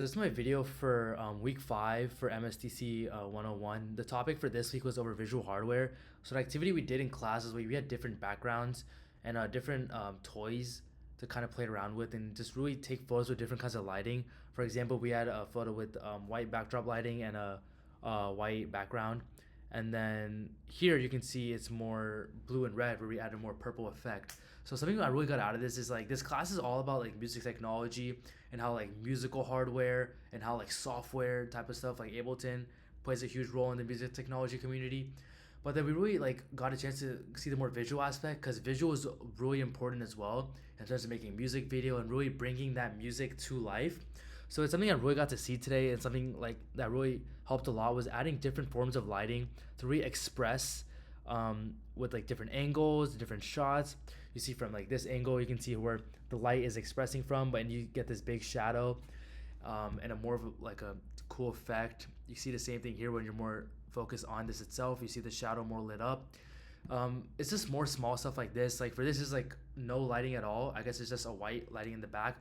This is my video for week 5 for MSTC 101. The topic for this week was over visual hardware. So the activity we did in class is we had different backgrounds and different toys to kind of play around with and just really take photos with different kinds of lighting. For example, we had a photo with white backdrop lighting and a white background. And then here you can see it's more blue and red where we added more purple effect. So something I really got out of this is like this class is all about like music technology and how like musical hardware and how like software type of stuff like Ableton plays a huge role in the music technology community. But then we really like got a chance to see the more visual aspect because visual is really important as well in terms of making music video and really bringing that music to life. So it's something I really got to see today, and something like that really helped a lot was adding different forms of lighting to really express with like different angles, different shots. You see from like this angle, you can see where the light is expressing from, but you get this big shadow and a more of like a cool effect. You see the same thing here when you're more focused on this itself. You see the shadow more lit up. It's just more small stuff like this. Like for this is like no lighting at all. I guess it's just a white lighting in the back.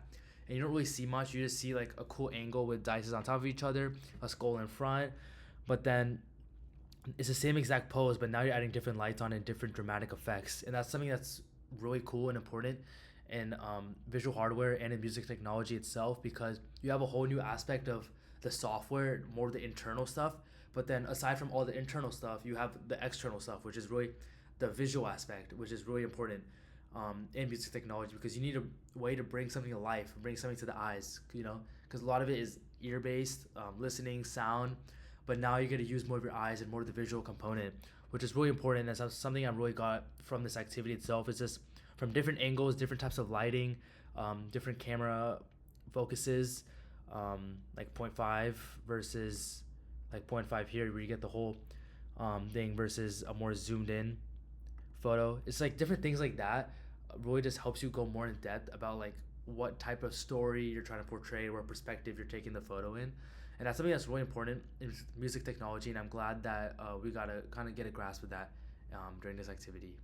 And you don't really see much. You just see like a cool angle with dices on top of each other, a skull in front. But then it's the same exact pose, but now you're adding different lights on and different dramatic effects. And that's something that's really cool and important in visual hardware and in music technology itself, because you have a whole new aspect of the software, more of the internal stuff. But then aside from all the internal stuff, you have the external stuff, which is really the visual aspect, which is really important in music technology, because you need a way to bring something to life, bring something to the eyes, because a lot of it is ear based, listening, sound, but now you get to use more of your eyes and more of the visual component, which is really important. And that's something I really got from this activity itself, is just from different angles, different types of lighting, different camera focuses, like 0.5 versus like 0.5 here where you get the whole thing versus a more zoomed in photo. It's like different things like that really just helps you go more in depth about like what type of story you're trying to portray, what perspective you're taking the photo in. And that's something that's really important in music technology, and I'm glad that we got to kind of get a grasp of that during this activity.